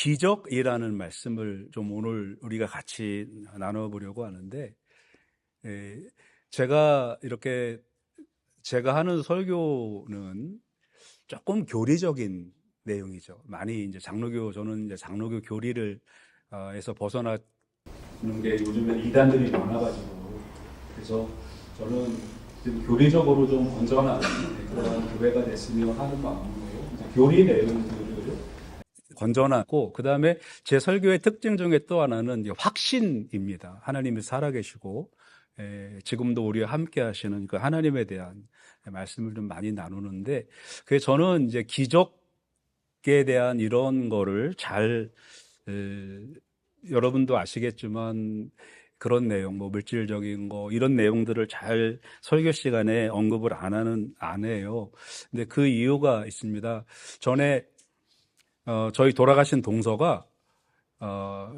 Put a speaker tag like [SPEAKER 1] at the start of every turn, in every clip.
[SPEAKER 1] 기적이라는 말씀을 좀 오늘 우리가 같이 나눠보려고 하는데, 제가 제가 하는 설교는 조금 교리적인 내용이죠. 많이 이제 저는 이제 장로교 교리를 에서 벗어나는 게 요즘에 이단들이 많아가지고, 그래서 저는 지금 교리적으로 좀 건전한 그런 교회가 됐으면 하는 마음으로 교리 내용들을 건전하고, 그 다음에 제 설교의 특징 중에 또 하나는 확신입니다. 하나님이 살아계시고 지금도 우리와 함께 하시는 그 하나님에 대한 말씀을 좀 많이 나누는데, 그게 저는 이제 기적에 대한 이런 거를 여러분도 아시겠지만 그런 내용, 물질적인 거, 이런 내용들을 잘 설교 시간에 언급을 안 해요. 근데 그 이유가 있습니다. 전에 저희 돌아가신 동서가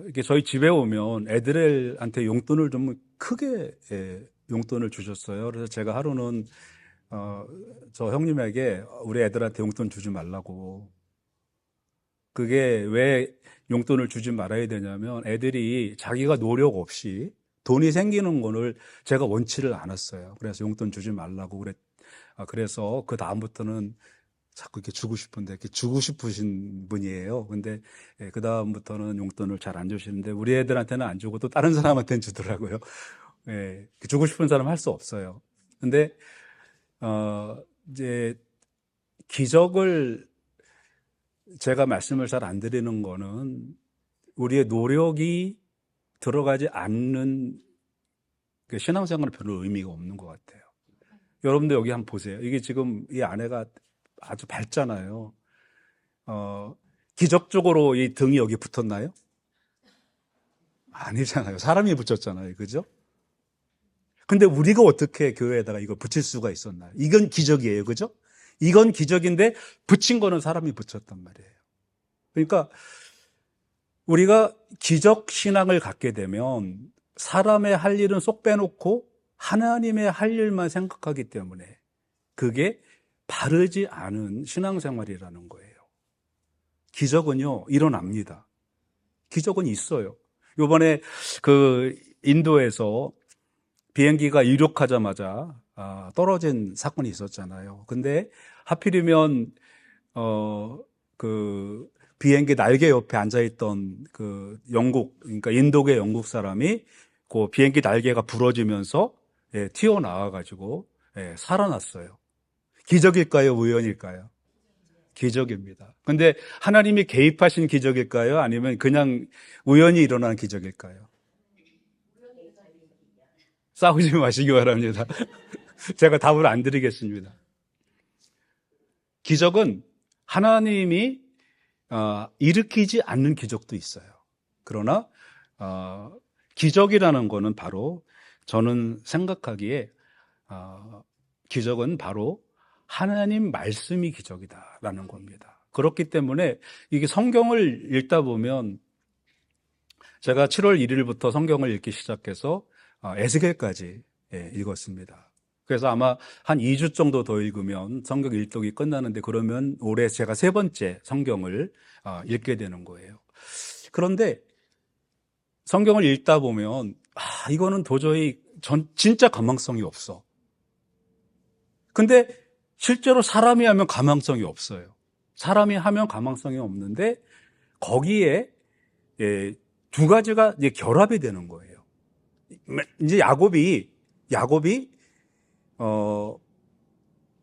[SPEAKER 1] 이렇게 저희 집에 오면 애들한테 용돈을 좀 크게 용돈을 주셨어요. 그래서 제가 하루는 저 형님에게 우리 애들한테 용돈 주지 말라고. 그게 왜 용돈을 주지 말아야 되냐면, 애들이 자기가 노력 없이 돈이 생기는 거를 제가 원치를 않았어요. 그래서 용돈 주지 말라고 그래서 그 다음부터는 자꾸 이렇게 주고 싶은데, 이렇게 주고 싶으신 분이에요. 근데 그 다음부터는 용돈을 잘 안 주시는데, 우리 애들한테는 안 주고 또 다른 사람한테는 주더라고요. 주고 싶은 사람 할 수 없어요. 근데 이제 기적을 제가 말씀을 잘 안 드리는 거는, 우리의 노력이 들어가지 않는 그 신앙생활은 별로 의미가 없는 것 같아요. 여러분도 여기 한번 보세요. 이게 지금 이 아내가 아주 밝잖아요. 기적적으로 이 등이 여기 붙었나요? 아니잖아요. 사람이 붙였잖아요. 그죠? 근데 우리가 어떻게 교회에다가 이거 붙일 수가 있었나요? 이건 기적이에요. 그죠? 이건 기적인데 붙인 거는 사람이 붙였단 말이에요. 그러니까 우리가 기적 신앙을 갖게 되면 사람의 할 일은 쏙 빼놓고 하나님의 할 일만 생각하기 때문에 그게 바르지 않은 신앙생활이라는 거예요. 기적은요, 일어납니다. 기적은 있어요. 요번에 그 인도에서 비행기가 이륙하자마자 떨어진 사건이 있었잖아요. 근데 하필이면 그 비행기 날개 옆에 앉아있던 그 그러니까 인도계 영국 사람이 그 비행기 날개가 부러지면서 튀어나와가지고 살아났어요. 기적일까요? 우연일까요? 기적입니다. 근데 하나님이 개입하신 기적일까요? 아니면 그냥 우연히 일어난 기적일까요? 싸우지 마시기 바랍니다. 제가 답을 안 드리겠습니다. 기적은 하나님이 일으키지 않는 기적도 있어요. 그러나 기적이라는 거는 바로, 저는 생각하기에 기적은 바로 하나님 말씀이 기적이다라는 겁니다. 그렇기 때문에 이게 성경을 읽다 보면, 제가 7월 1일부터 성경을 읽기 시작해서 에스겔까지 읽었습니다. 그래서 아마 한 2주 정도 더 읽으면 성경 일독이 끝나는데, 그러면 올해 제가 3번째 성경을 읽게 되는 거예요. 그런데 성경을 읽다 보면 이거는 도저히 진짜 가망성이 없어. 근데 실제로 사람이 하면 가망성이 없어요. 사람이 하면 가망성이 없는데 거기에 두 가지가 이제 결합이 되는 거예요. 이제 야곱이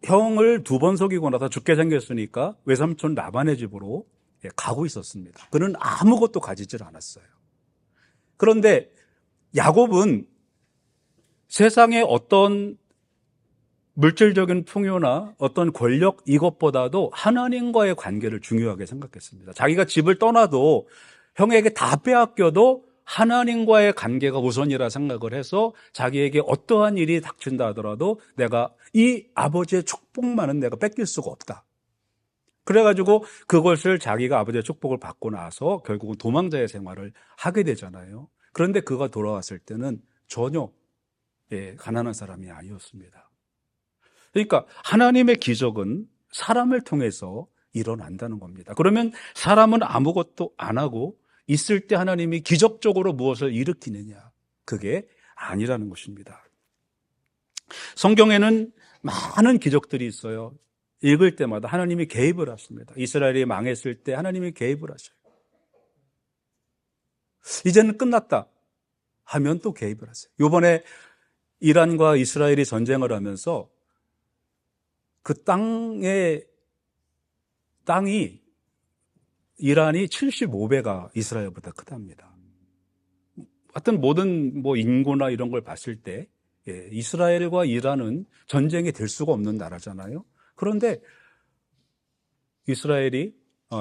[SPEAKER 1] 형을 2번 속이고 나서 죽게 생겼으니까 외삼촌 라반의 집으로 가고 있었습니다. 그는 아무것도 가지질 않았어요. 그런데 야곱은 세상의 어떤 물질적인 풍요나 어떤 권력, 이것보다도 하나님과의 관계를 중요하게 생각했습니다. 자기가 집을 떠나도, 형에게 다 빼앗겨도 하나님과의 관계가 우선이라 생각을 해서, 자기에게 어떠한 일이 닥친다 하더라도 내가 이 아버지의 축복만은 내가 뺏길 수가 없다. 그래가지고 그것을, 자기가 아버지의 축복을 받고 나서 결국은 도망자의 생활을 하게 되잖아요. 그런데 그가 돌아왔을 때는 전혀 가난한 사람이 아니었습니다. 그러니까 하나님의 기적은 사람을 통해서 일어난다는 겁니다. 그러면 사람은 아무것도 안 하고 있을 때 하나님이 기적적으로 무엇을 일으키느냐? 그게 아니라는 것입니다. 성경에는 많은 기적들이 있어요. 읽을 때마다 하나님이 개입을 하십니다. 이스라엘이 망했을 때 하나님이 개입을 하셔요. 이제는 끝났다 하면 또 개입을 하세요. 이번에 이란과 이스라엘이 전쟁을 하면서 그 땅이 이란이 75배가 이스라엘보다 크답니다. 하여튼 모든 인구나 이런 걸 봤을 때 이스라엘과 이란은 전쟁이 될 수가 없는 나라잖아요. 그런데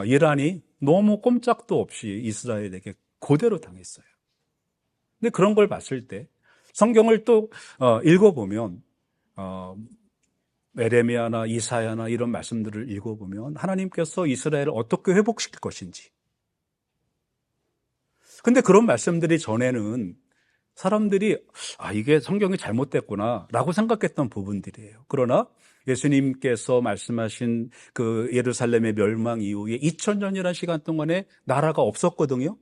[SPEAKER 1] 이란이 너무 꼼짝도 없이 이스라엘에게 그대로 당했어요. 근데 그런 걸 봤을 때 성경을 또 읽어보면 에레미야나 이사야나 이런 말씀들을 읽어보면 하나님께서 이스라엘을 어떻게 회복시킬 것인지. 근데 그런 말씀들이 전에는 사람들이 이게 성경이 잘못됐구나 라고 생각했던 부분들이에요. 그러나 예수님께서 말씀하신 그 예루살렘의 멸망 이후에 2000년이라는 시간 동안에 나라가 없었거든요.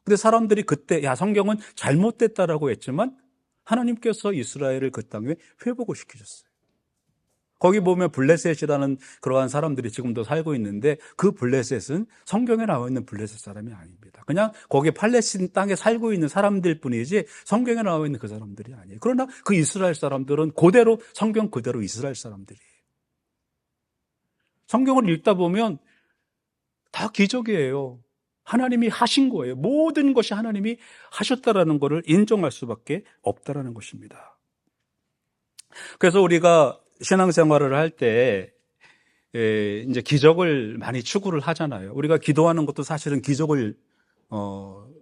[SPEAKER 1] 근데 사람들이 그때 성경은 잘못됐다라고 했지만 하나님께서 이스라엘을 그 땅에 회복을 시키셨어요. 거기 보면 블레셋이라는 그러한 사람들이 지금도 살고 있는데 그 블레셋은 성경에 나와 있는 블레셋 사람이 아닙니다. 그냥 거기 팔레스틴 땅에 살고 있는 사람들 뿐이지 성경에 나와 있는 그 사람들이 아니에요. 그러나 그 이스라엘 사람들은 그대로 성경 그대로 이스라엘 사람들이에요. 성경을 읽다 보면 다 기적이에요. 하나님이 하신 거예요. 모든 것이 하나님이 하셨다라는 것을 인정할 수밖에 없다라는 것입니다. 그래서 우리가 신앙생활을 할 때 이제 기적을 많이 추구를 하잖아요. 우리가 기도하는 것도 사실은 기적을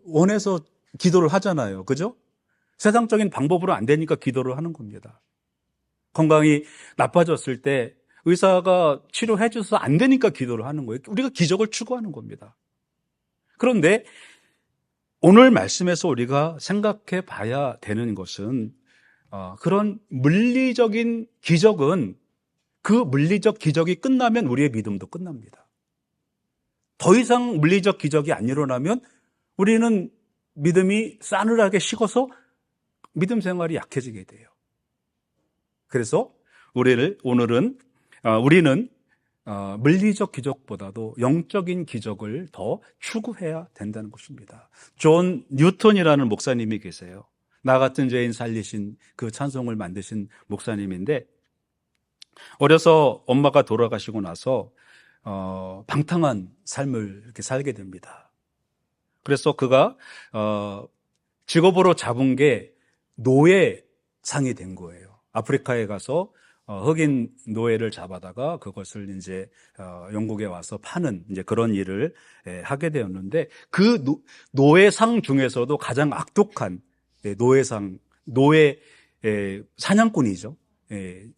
[SPEAKER 1] 원해서 기도를 하잖아요. 그죠? 세상적인 방법으로 안 되니까 기도를 하는 겁니다. 건강이 나빠졌을 때 의사가 치료해 줘서 안 되니까 기도를 하는 거예요. 우리가 기적을 추구하는 겁니다. 그런데 오늘 말씀에서 우리가 생각해 봐야 되는 것은 그런 물리적인 기적은 그 물리적 기적이 끝나면 우리의 믿음도 끝납니다. 더 이상 물리적 기적이 안 일어나면 우리는 믿음이 싸늘하게 식어서 믿음 생활이 약해지게 돼요. 그래서 우리는 물리적 기적보다도 영적인 기적을 더 추구해야 된다는 것입니다. 존 뉴턴이라는 목사님이 계세요. 나 같은 죄인 살리신 그 찬송을 만드신 목사님인데 어려서 엄마가 돌아가시고 나서 방탕한 삶을 이렇게 살게 됩니다. 그래서 그가 직업으로 잡은 게 노예상이 된 거예요. 아프리카에 가서 흑인 노예를 잡아다가 그것을 이제 영국에 와서 파는 이제 그런 일을 하게 되었는데 그 노예상 중에서도 가장 악독한 노예 사냥꾼이죠.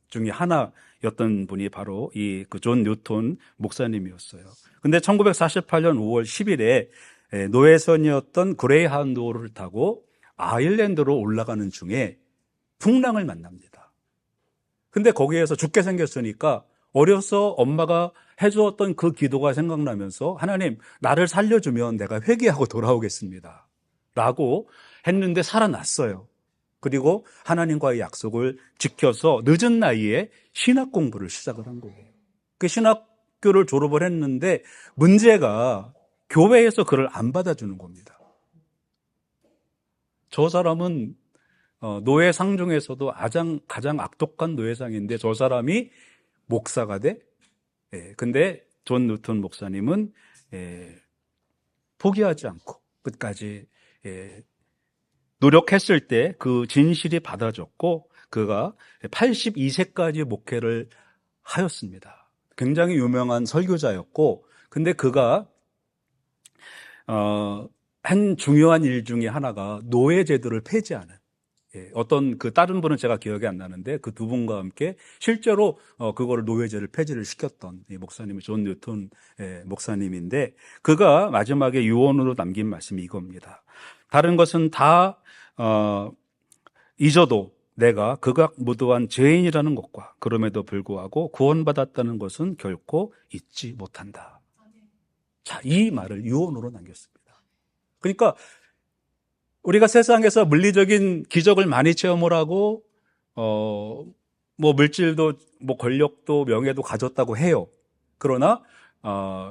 [SPEAKER 1] 중에 하나였던 분이 바로 그 존 뉴턴 목사님이었어요. 근데 1948년 5월 10일에 노예선이었던 그레이하운드호를 타고 아일랜드로 올라가는 중에 풍랑을 만납니다. 근데 거기에서 죽게 생겼으니까 어려서 엄마가 해주었던 그 기도가 생각나면서 하나님, 나를 살려주면 내가 회개하고 돌아오겠습니다 라고 했는데 살아났어요. 그리고 하나님과의 약속을 지켜서 늦은 나이에 신학 공부를 시작을 한 거예요. 그 신학교를 졸업을 했는데 문제가 교회에서 그를 안 받아주는 겁니다. 저 사람은 노예상 중에서도 가장 악독한 노예상인데 저 사람이 목사가 돼? 근데 존 뉴턴 목사님은 포기하지 않고 끝까지 노력했을 때 그 진실이 받아졌고 그가 82세까지 목회를 하였습니다. 굉장히 유명한 설교자였고 근데 그가 한 중요한 일 중에 하나가 노예제도를 폐지하는 어떤 그 다른 분은 제가 기억이 안 나는데 그 두 분과 함께 실제로 그거를 노예제를 폐지를 시켰던 이 목사님이 존 뉴턴 목사님인데 그가 마지막에 유언으로 남긴 말씀이 이겁니다. 다른 것은 다 잊어도 내가 극악무도한 죄인이라는 것과 그럼에도 불구하고 구원받았다는 것은 결코 잊지 못한다. 자, 이 말을 유언으로 남겼습니다. 그러니까 우리가 세상에서 물리적인 기적을 많이 체험을 하고 물질도 권력도 명예도 가졌다고 해요. 그러나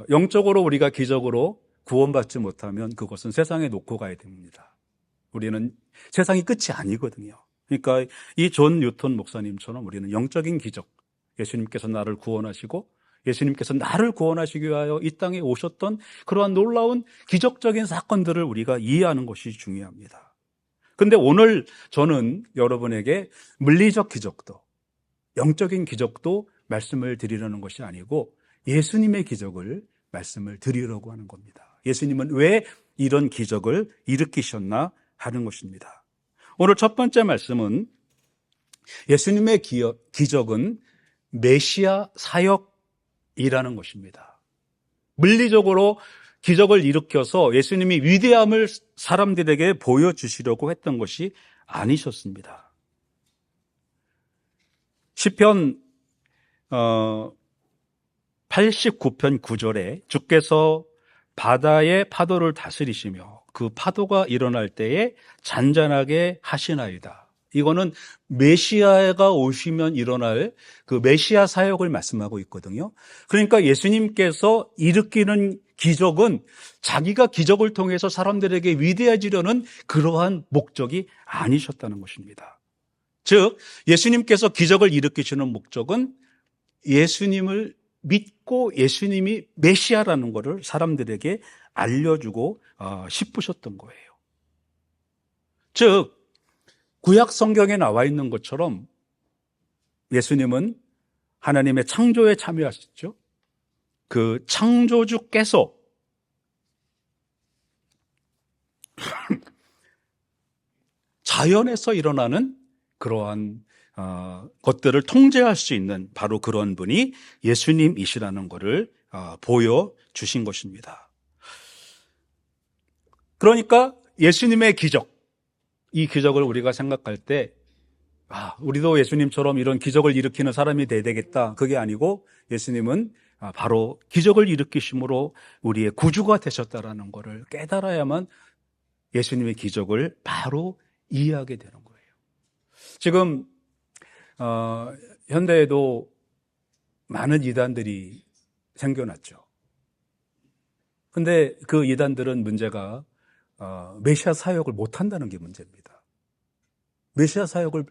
[SPEAKER 1] 영적으로 우리가 기적으로 구원받지 못하면 그것은 세상에 놓고 가야 됩니다. 우리는 세상이 끝이 아니거든요. 그러니까 이 존 뉴턴 목사님처럼 우리는 영적인 기적, 예수님께서 나를 구원하시고 예수님께서 나를 구원하시기 위하여 이 땅에 오셨던 그러한 놀라운 기적적인 사건들을 우리가 이해하는 것이 중요합니다. 그런데 오늘 저는 여러분에게 물리적 기적도 영적인 기적도 말씀을 드리려는 것이 아니고 예수님의 기적을 말씀을 드리려고 하는 겁니다. 예수님은 왜 이런 기적을 일으키셨나 하는 것입니다. 오늘 첫 번째 말씀은 예수님의 기적은 메시아 사역이라는 것입니다. 물리적으로 기적을 일으켜서 예수님이 위대함을 사람들에게 보여주시려고 했던 것이 아니셨습니다. 시편 89편 9절에 주께서 바다의 파도를 다스리시며 그 파도가 일어날 때에 잔잔하게 하시나이다. 이거는 메시아가 오시면 일어날 그 메시아 사역을 말씀하고 있거든요. 그러니까 예수님께서 일으키는 기적은 자기가 기적을 통해서 사람들에게 위대해지려는 그러한 목적이 아니셨다는 것입니다. 즉 예수님께서 기적을 일으키시는 목적은 예수님을 믿고 예수님이 메시아라는 것을 사람들에게 알려주고 싶으셨던 거예요. 즉 구약 성경에 나와 있는 것처럼 예수님은 하나님의 창조에 참여하셨죠. 그 창조주께서 자연에서 일어나는 그러한 것들을 통제할 수 있는 바로 그런 분이 예수님이시라는 것을 보여주신 것입니다. 그러니까 예수님의 기적, 이 기적을 우리가 생각할 때 우리도 예수님처럼 이런 기적을 일으키는 사람이 돼야 되겠다, 그게 아니고 예수님은 바로 기적을 일으키심으로 우리의 구주가 되셨다라는 것을 깨달아야만 예수님의 기적을 바로 이해하게 되는 거예요. 지금 현대에도 많은 이단들이 생겨났죠. 근데 그 이단들은 문제가 메시아 사역을 못한다는 게 문제입니다. 메시아 사역을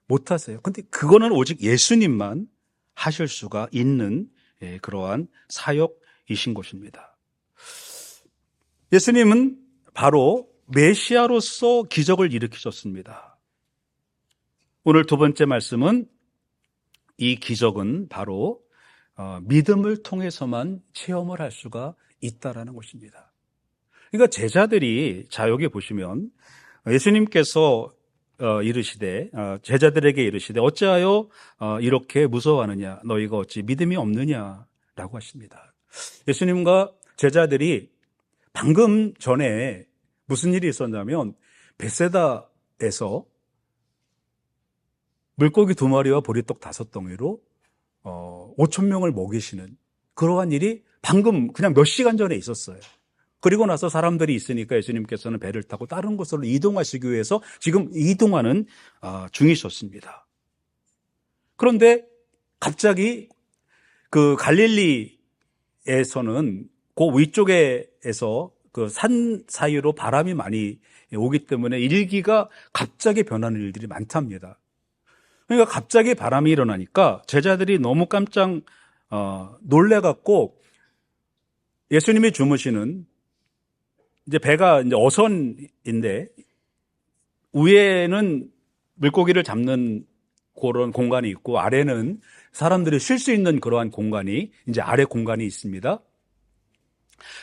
[SPEAKER 1] 못하세요. 근데 그거는 오직 예수님만 하실 수가 있는 그러한 사역이신 것입니다. 예수님은 바로 메시아로서 기적을 일으키셨습니다. 오늘 두 번째 말씀은 이 기적은 바로 믿음을 통해서만 체험을 할 수가 있다라는 것입니다. 그러니까 제자들이, 자 여기 보시면 예수님께서 이르시되 제자들에게 이르시되 어찌하여 이렇게 무서워하느냐, 너희가 어찌 믿음이 없느냐라고 하십니다. 예수님과 제자들이 방금 전에 무슨 일이 있었냐면 벳세다에서 물고기 2마리와 보리떡 5덩이로 5,000명을 먹이시는 그러한 일이 방금 그냥 몇 시간 전에 있었어요. 그리고 나서 사람들이 있으니까 예수님께서는 배를 타고 다른 곳으로 이동하시기 위해서 지금 이동하는 중이셨습니다. 그런데 갑자기 그 갈릴리에서는 그 위쪽에서 그 산 사이로 바람이 많이 오기 때문에 일기가 갑자기 변하는 일들이 많답니다. 그러니까 갑자기 바람이 일어나니까 제자들이 너무 깜짝 놀래갖고 예수님이 주무시는 이제 배가 이제 어선인데 위에는 물고기를 잡는 그런 공간이 있고 아래는 사람들이 쉴 수 있는 그러한 공간이 이제 아래 공간이 있습니다.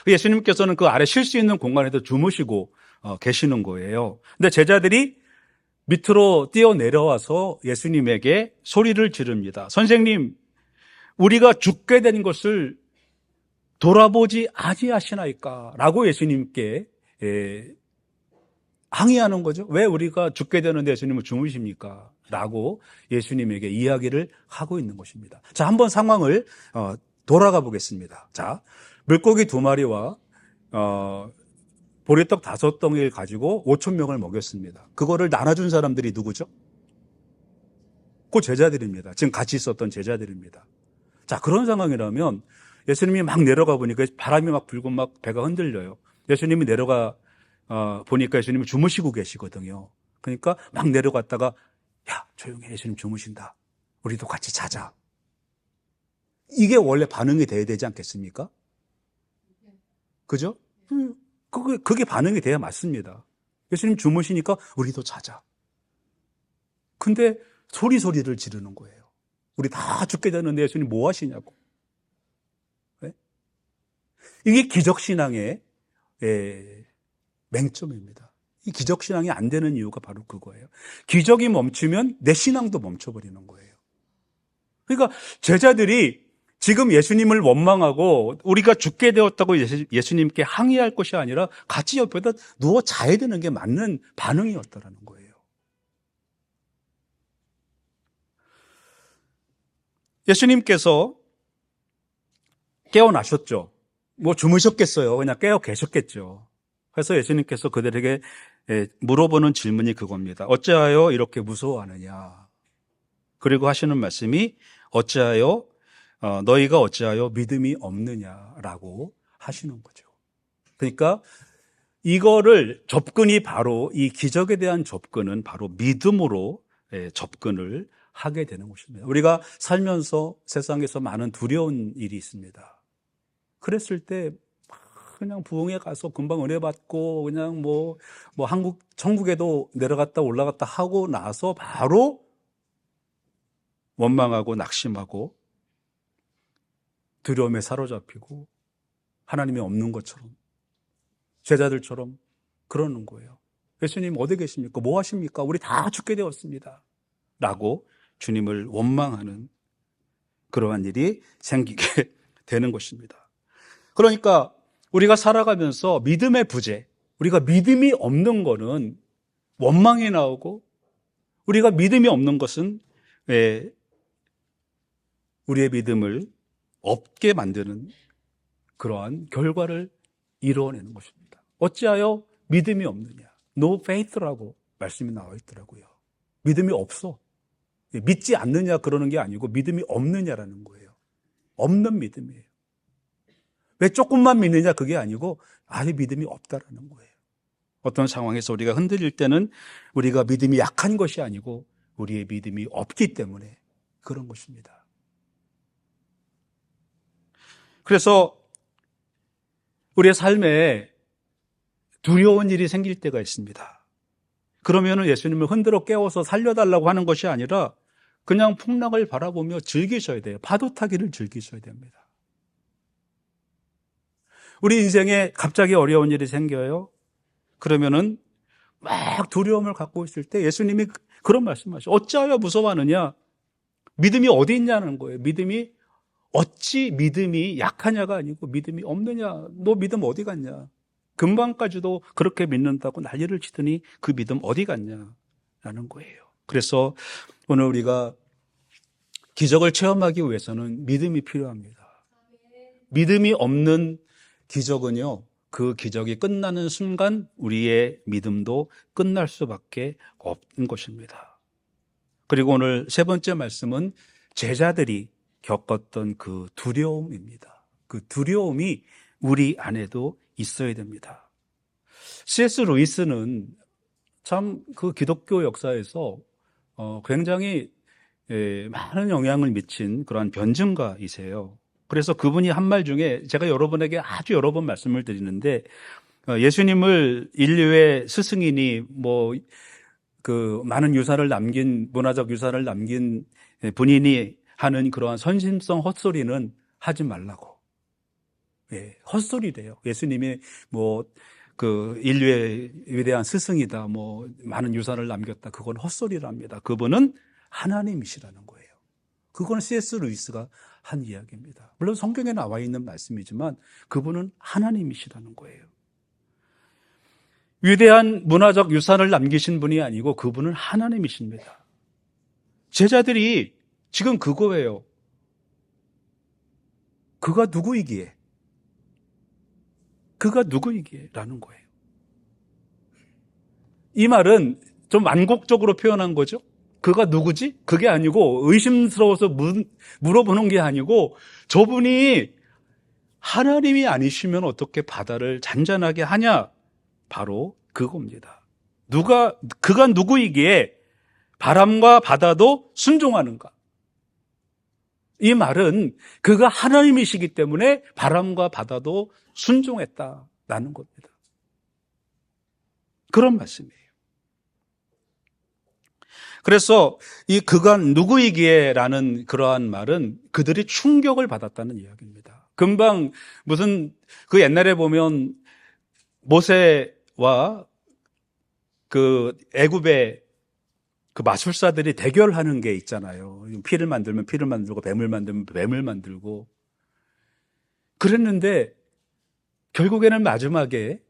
[SPEAKER 1] 예수님께서는 그 아래 쉴 수 있는 공간에도 주무시고 계시는 거예요. 근데 제자들이 밑으로 뛰어내려와서 예수님에게 소리를 지릅니다. 선생님, 우리가 죽게 된 것을 돌아보지 아니하시나이까? 라고 예수님께 항의하는 거죠. 왜 우리가 죽게 되는데 예수님은 주무십니까? 라고 예수님에게 이야기를 하고 있는 것입니다. 자, 한번 상황을 돌아가 보겠습니다. 자, 물고기 2마리와 보리떡 5덩이를 가지고 5,000명을 먹였습니다. 그거를 나눠준 사람들이 누구죠? 그 제자들입니다. 지금 같이 있었던 제자들입니다. 자, 그런 상황이라면 예수님이 막 내려가 보니까 바람이 막 불고 막 배가 흔들려요. 예수님이 내려가 보니까 예수님이 주무시고 계시거든요. 그러니까 막 내려갔다가 야, 조용히 해. 예수님 주무신다. 우리도 같이 자자. 이게 원래 반응이 돼야 되지 않겠습니까? 그죠? 그게 반응이 돼야 맞습니다. 예수님 주무시니까 우리도 자자. 근데 소리를 지르는 거예요. 우리 다 죽게 되는데 예수님 뭐 하시냐고. 네? 이게 기적신앙의 맹점입니다. 이 기적신앙이 안 되는 이유가 바로 그거예요. 기적이 멈추면 내 신앙도 멈춰버리는 거예요. 그러니까 제자들이 지금 예수님을 원망하고 우리가 죽게 되었다고 예수님께 항의할 것이 아니라 같이 옆에다 누워 자야 되는 게 맞는 반응이었다라는 거예요. 예수님께서 깨어나셨죠. 뭐 주무셨겠어요. 그냥 깨어 계셨겠죠. 그래서 예수님께서 그들에게 물어보는 질문이 그겁니다. 어찌하여 이렇게 무서워하느냐. 그리고 하시는 말씀이 너희가 어찌하여 믿음이 없느냐라고 하시는 거죠. 그러니까 이거를 접근이 바로 이 기적에 대한 접근은 바로 믿음으로 접근을 하게 되는 것입니다. 우리가 살면서 세상에서 많은 두려운 일이 있습니다. 그랬을 때 그냥 부흥회 가서 금방 은혜 받고 그냥 뭐 천국에도 내려갔다 올라갔다 하고 나서 바로 원망하고 낙심하고 두려움에 사로잡히고 하나님이 없는 것처럼 제자들처럼 그러는 거예요. 예수님 어디 계십니까? 뭐 하십니까? 우리 다 죽게 되었습니다. 라고 주님을 원망하는 그러한 일이 생기게 되는 것입니다. 그러니까 우리가 살아가면서 믿음의 부재, 우리가 믿음이 없는 거는 원망이 나오고 우리가 믿음이 없는 것은 우리의 믿음을 없게 만드는 그러한 결과를 이루어내는 것입니다. 어찌하여 믿음이 없느냐? No faith라고 말씀이 나와 있더라고요. 믿음이 없어. 믿지 않느냐 그러는 게 아니고 믿음이 없느냐라는 거예요. 없는 믿음이에요. 왜 조금만 믿느냐 그게 아니고 아예 믿음이 없다라는 거예요. 어떤 상황에서 우리가 흔들릴 때는 우리가 믿음이 약한 것이 아니고 우리의 믿음이 없기 때문에 그런 것입니다. 그래서 우리의 삶에 두려운 일이 생길 때가 있습니다. 그러면 예수님을 흔들어 깨워서 살려달라고 하는 것이 아니라 그냥 풍랑을 바라보며 즐기셔야 돼요. 파도 타기를 즐기셔야 됩니다. 우리 인생에 갑자기 어려운 일이 생겨요. 그러면은 막 두려움을 갖고 있을 때 예수님이 그런 말씀하시죠. 어찌하여 무서워하느냐? 믿음이 어디 있냐는 거예요. 어찌 믿음이 약하냐가 아니고 믿음이 없느냐? 너 믿음 어디 갔냐? 금방까지도 그렇게 믿는다고 난리를 치더니 그 믿음 어디 갔냐라는 거예요. 그래서 오늘 우리가 기적을 체험하기 위해서는 믿음이 필요합니다. 믿음이 없는 기적은요, 그 기적이 끝나는 순간 우리의 믿음도 끝날 수밖에 없는 것입니다. 그리고 오늘 세 번째 말씀은 제자들이 겪었던 그 두려움입니다. 그 두려움이 우리 안에도 있어야 됩니다. C.S. 루이스는 참 그 기독교 역사에서 굉장히 많은 영향을 미친 그러한 변증가이세요. 그래서 그분이 한 말 중에 제가 여러분에게 아주 여러 번 말씀을 드리는데 예수님을 인류의 스승이니 많은 유산을 남긴 문화적 유산을 남긴 분이니 하는 그러한 선심성 헛소리는 하지 말라고. 헛소리래요. 예수님이 인류의 위대한 스승이다, 많은 유산을 남겼다. 그건 헛소리랍니다. 그분은 하나님이시라는 거예요. 그건 C.S. 루이스가 한 이야기입니다. 물론 성경에 나와 있는 말씀이지만 그분은 하나님이시라는 거예요. 위대한 문화적 유산을 남기신 분이 아니고 그분은 하나님이십니다. 제자들이 지금 그거예요. 그가 누구이기에? 그가 누구이기에? 라는 거예요. 이 말은 좀 완곡적으로 표현한 거죠. 그가 누구지? 그게 아니고 의심스러워서 물어보는 게 아니고 저분이 하나님이 아니시면 어떻게 바다를 잔잔하게 하냐? 바로 그겁니다. 그가 누구이기에 바람과 바다도 순종하는가? 이 말은 그가 하나님이시기 때문에 바람과 바다도 순종했다라는 겁니다. 그런 말씀이에요. 그래서 이 그가 누구이기에라는 그러한 말은 그들이 충격을 받았다는 이야기입니다. 금방 무슨 그 옛날에 보면 모세와 그 애굽의 그 마술사들이 대결하는 게 있잖아요. 피를 만들면 피를 만들고 뱀을 만들면 뱀을 만들고 그랬는데 결국에는 마지막에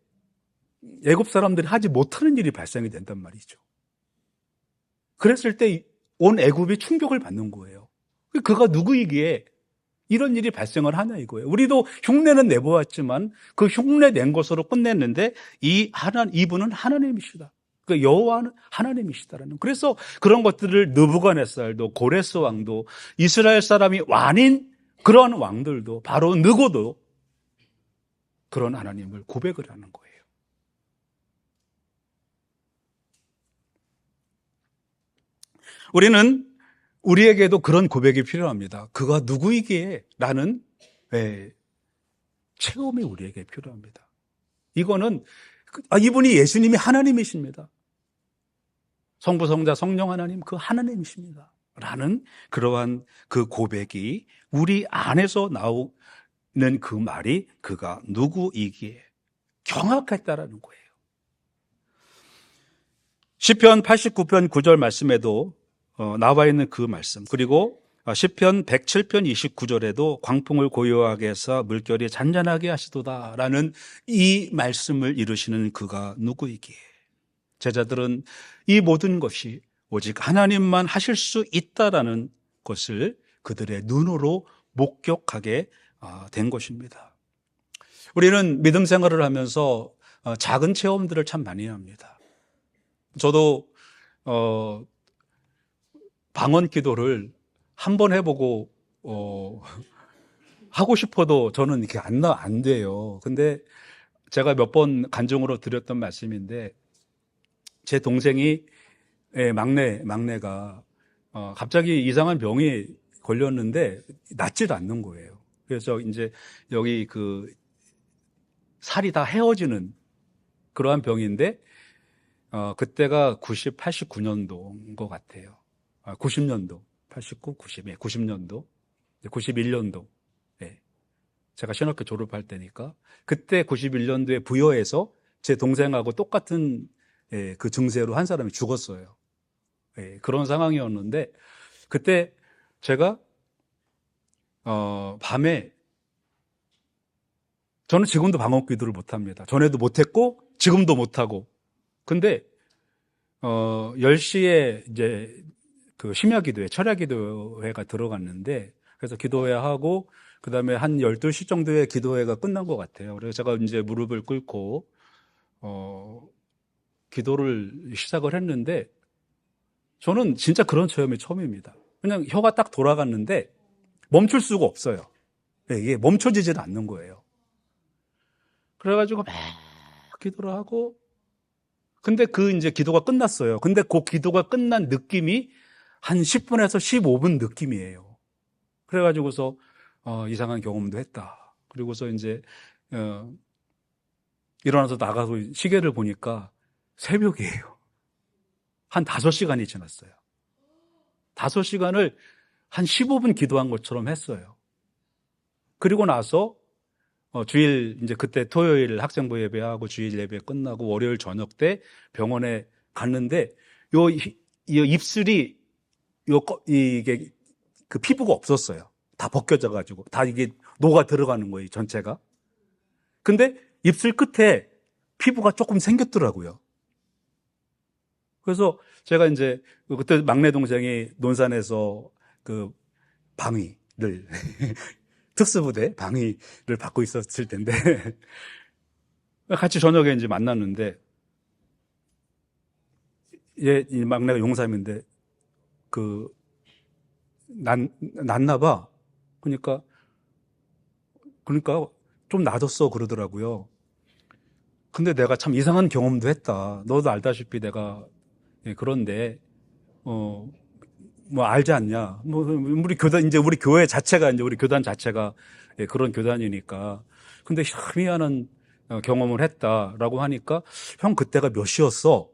[SPEAKER 1] 애굽 사람들이 하지 못하는 일이 발생이 된단 말이죠. 그랬을 때 온 애굽이 충격을 받는 거예요. 그가 누구이기에 이런 일이 발생을 하냐 이거예요. 우리도 흉내는 내보았지만 그 흉내 낸 것으로 끝냈는데 이분은 하나님이시다. 그 여호와는 하나님이시다라는. 그래서 그런 것들을 느부갓네살도 고레스 왕도 이스라엘 사람이 아닌 그런 왕들도 바로 느고도 그런 하나님을 고백을 하는 거예요. 우리에게도 그런 고백이 필요합니다. 그가 누구이기에 라는 체험이 우리에게 필요합니다. 이거는 이분이 예수님이 하나님이십니다. 성부, 성자, 성령 하나님 그 하나님이십니다. 라는 그러한 그 고백이 우리 안에서 나오는 그 말이 그가 누구이기에 경악했다라는 거예요. 시편 89편 9절 말씀에도 나와 있는 그 말씀, 그리고 시편 107편 29절에도 광풍을 고요하게 해서 물결이 잔잔하게 하시도다라는 이 말씀을 이루시는 그가 누구이기에 제자들은 이 모든 것이 오직 하나님만 하실 수 있다라는 것을 그들의 눈으로 목격하게 된 것입니다. 우리는 믿음 생활을 하면서 작은 체험들을 참 많이 합니다. 저도 방언 기도를 한 번 해보고 하고 싶어도 저는 이렇게 안 돼요. 근데 제가 몇 번 간증으로 드렸던 말씀인데 제 동생이 막내가 갑자기 이상한 병이 걸렸는데 낫질 않는 거예요. 그래서 이제 여기 그 살이 다 헤어지는 그러한 병인데 그때가 89년도인 것 같아요. 90년도, 89, 90, 90년도, 91년도. 제가 신학교 졸업할 때니까 그때 91년도에 부여해서 제 동생하고 똑같은 그 증세로 한 사람이 죽었어요. 그런 상황이었는데 그때 제가 밤에 저는 지금도 방언 기도를 못합니다. 전에도 못했고 지금도 못하고. 근데 10시에 이제 그 심야 기도회, 철야 기도회가 들어갔는데 그래서 기도회 하고 그다음에 한 12시 정도에 기도회가 끝난 것 같아요. 그래서 제가 이제 무릎을 꿇고 기도를 시작을 했는데 저는 진짜 그런 체험이 처음입니다. 그냥 혀가 딱 돌아갔는데 멈출 수가 없어요. 이게 멈춰지질 않는 거예요. 그래가지고 막 기도를 하고 근데 이제 기도가 끝났어요. 근데 그 기도가 끝난 느낌이 한 10분에서 15분 느낌이에요. 그래가지고서 이상한 경험도 했다. 그리고서 이제 일어나서 나가서 시계를 보니까 새벽이에요. 한 5시간이 지났어요. 5시간을 한 15분 기도한 것처럼 했어요. 그리고 나서 주일 이제 그때 토요일 학생부 예배하고 주일 예배 끝나고 월요일 저녁 때 병원에 갔는데 이 입술이 이게 그 피부가 없었어요. 다 벗겨져 가지고 다 이게 녹아 들어가는 거예요, 전체가. 근데 입술 끝에 피부가 조금 생겼더라고요. 그래서 제가 이제 그때 막내 동생이 논산에서 그 방위를 특수부대 방위를 받고 있었을 텐데 같이 저녁에 이제 만났는데 이 막내가 용삼인데 났나 봐. 그러니까 좀 낮았어 그러더라고요. 근데 내가 참 이상한 경험도 했다. 너도 알다시피 내가 그런데 뭐 알지 않냐? 뭐 우리 교단 이제 우리 교회 자체가 이제 우리 교단 자체가 그런 교단이니까. 근데 희한한 경험을 했다라고 하니까 형 그때가 몇 시였어?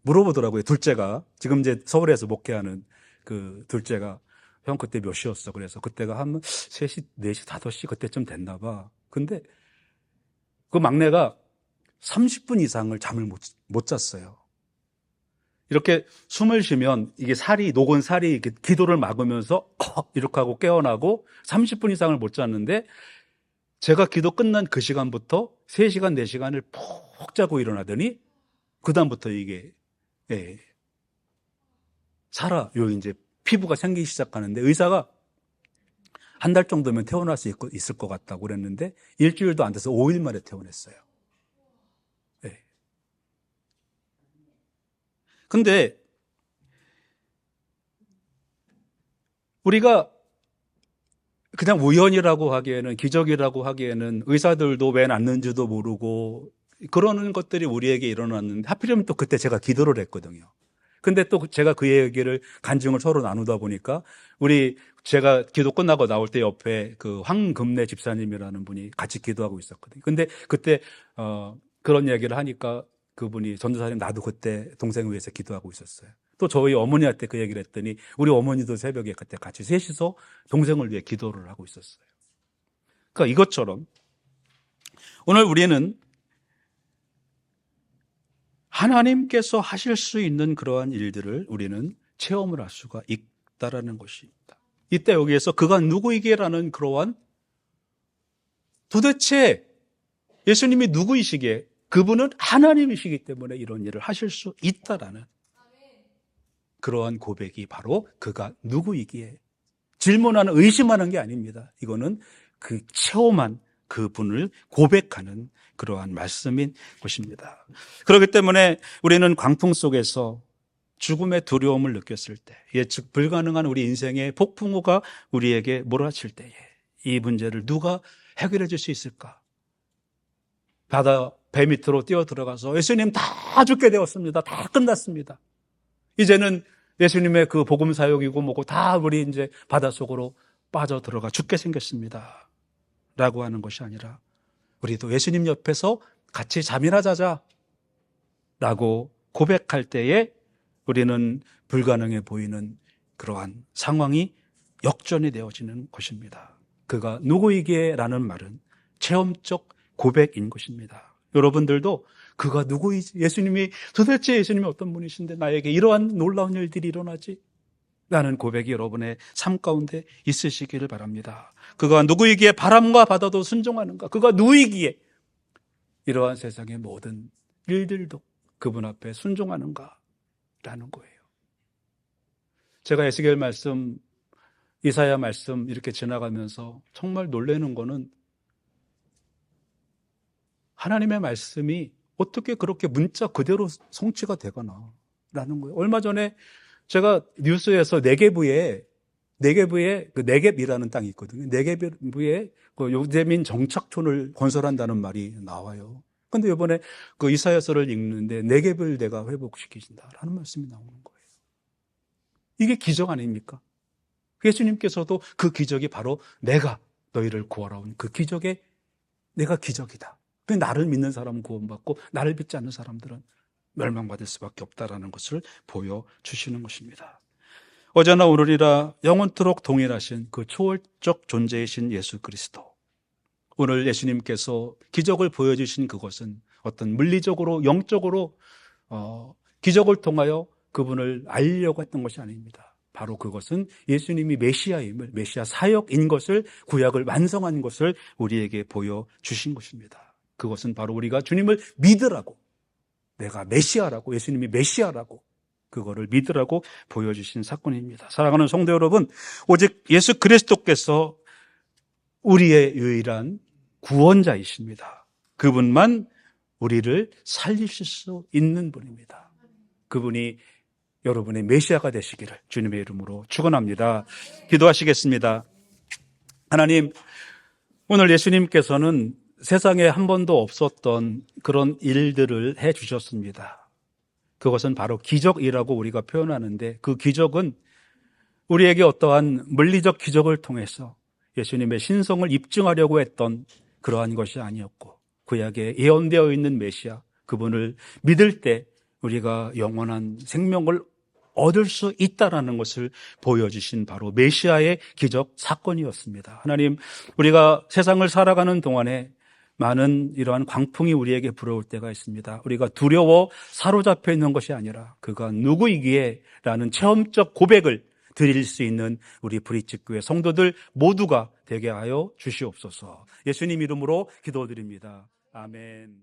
[SPEAKER 1] 물어보더라고요. 둘째가 지금 이제 서울에서 목회하는 그 둘째가 형 그때 몇 시였어? 그래서 그때가 한 3시, 4시, 5시 그때쯤 됐나 봐. 근데 그 막내가 30분 이상을 잠을 못 잤어요. 이렇게 숨을 쉬면 이게 녹은 살이 이렇게 기도를 막으면서 이렇게 하고 깨어나고 30분 이상을 못 잤는데 제가 기도 끝난 그 시간부터 3시간, 4시간을 푹 자고 일어나더니 그다음부터 이게 이제 피부가 생기기 시작하는데 의사가 한 달 정도면 퇴원할 수 있을 것 같다고 그랬는데 일주일도 안 돼서 5일 만에 퇴원했어요. 근데 우리가 그냥 우연이라고 하기에는 기적이라고 하기에는 의사들도 왜 났는지도 모르고 그러는 것들이 우리에게 일어났는데 하필이면 또 그때 제가 기도를 했거든요. 근데 또 제가 그 얘기를 간증을 서로 나누다 보니까 제가 기도 끝나고 나올 때 옆에 그 황금래 집사님이라는 분이 같이 기도하고 있었거든요. 근데 그때 그런 얘기를 하니까 그분이 전도사님 나도 그때 동생을 위해서 기도하고 있었어요. 또 저희 어머니한테 그 얘기를 했더니 우리 어머니도 새벽에 그때 같이 셋이서 동생을 위해 기도를 하고 있었어요. 그러니까 이것처럼 오늘 우리는 하나님께서 하실 수 있는 그러한 일들을 우리는 체험을 할 수가 있다라는 것입니다. 이때 여기에서 그가 누구이게라는 그러한 도대체 예수님이 누구이시기에 그분은 하나님이시기 때문에 이런 일을 하실 수 있다라는 그러한 고백이 바로 그가 누구이기에 질문하는 의심하는 게 아닙니다. 이거는 그 체험한 그분을 고백하는 그러한 말씀인 것입니다. 그렇기 때문에 우리는 광풍 속에서 죽음의 두려움을 느꼈을 때, 예측 불가능한 우리 인생의 폭풍우가 우리에게 몰아칠 때에 이 문제를 누가 해결해 줄 수 있을까? 바다 배 밑으로 뛰어 들어가서 예수님 다 죽게 되었습니다. 다 끝났습니다. 이제는 예수님의 그 복음 사역이고 뭐고 다 우리 이제 바닷속으로 빠져 들어가 죽게 생겼습니다. 라고 하는 것이 아니라 우리도 예수님 옆에서 같이 잠이나 자자 라고 고백할 때에 우리는 불가능해 보이는 그러한 상황이 역전이 되어지는 것입니다. 그가 누구이기에 라는 말은 체험적 고백인 것입니다. 여러분들도 그가 누구이지? 도대체 예수님이 어떤 분이신데 나에게 이러한 놀라운 일들이 일어나지? 라는 고백이 여러분의 삶 가운데 있으시기를 바랍니다. 그가 누구이기에 바람과 바다도 순종하는가? 그가 누구이기에 이러한 세상의 모든 일들도 그분 앞에 순종하는가? 라는 거예요. 제가 에스겔 말씀, 이사야 말씀 이렇게 지나가면서 정말 놀라는 거는 하나님의 말씀이 어떻게 그렇게 문자 그대로 성취가 되거나 라는 거예요. 얼마 전에 제가 뉴스에서 네게브에 그 네겝이라는 땅이 있거든요. 네게브에 그 유대민 정착촌을 건설한다는 말이 나와요. 근데 이번에 그 이사야서를 읽는데 네겝을 내가 회복시키신다라는 말씀이 나오는 거예요. 이게 기적 아닙니까? 예수님께서도 그 기적이 바로 내가 너희를 구하러 온 그 기적의 내가 기적이다. 나를 믿는 사람은 구원받고 나를 믿지 않는 사람들은 멸망받을 수밖에 없다라는 것을 보여주시는 것입니다. 어제나 오늘이라 영원토록 동일하신 그 초월적 존재이신 예수 그리스도. 오늘 예수님께서 기적을 보여주신 그것은 어떤 물리적으로 영적으로 기적을 통하여 그분을 알리려고 했던 것이 아닙니다. 바로 그것은 예수님이 메시아 사역인 것을 구약을 완성한 것을 우리에게 보여주신 것입니다. 그것은 바로 우리가 주님을 믿으라고 내가 메시아라고, 예수님이 메시아라고, 그거를 믿으라고 보여주신 사건입니다. 사랑하는 성도 여러분, 오직 예수 그리스도께서 우리의 유일한 구원자이십니다. 그분만 우리를 살리실 수 있는 분입니다. 그분이 여러분의 메시아가 되시기를 주님의 이름으로 축원합니다. 기도하시겠습니다. 하나님, 오늘 예수님께서는 세상에 한 번도 없었던 그런 일들을 해 주셨습니다. 그것은 바로 기적이라고 우리가 표현하는데, 그 기적은 우리에게 어떠한 물리적 기적을 통해서 예수님의 신성을 입증하려고 했던 그러한 것이 아니었고, 구약에 예언되어 있는 메시아, 그분을 믿을 때 우리가 영원한 생명을 얻을 수 있다라는 것을 보여주신 바로 메시아의 기적 사건이었습니다. 하나님, 우리가 세상을 살아가는 동안에 많은 이러한 광풍이 우리에게 불어올 때가 있습니다. 우리가 두려워 사로잡혀 있는 것이 아니라 그가 누구이기에 라는 체험적 고백을 드릴 수 있는 우리 브릿지교회 성도들 모두가 되게 하여 주시옵소서. 예수님 이름으로 기도드립니다. 아멘.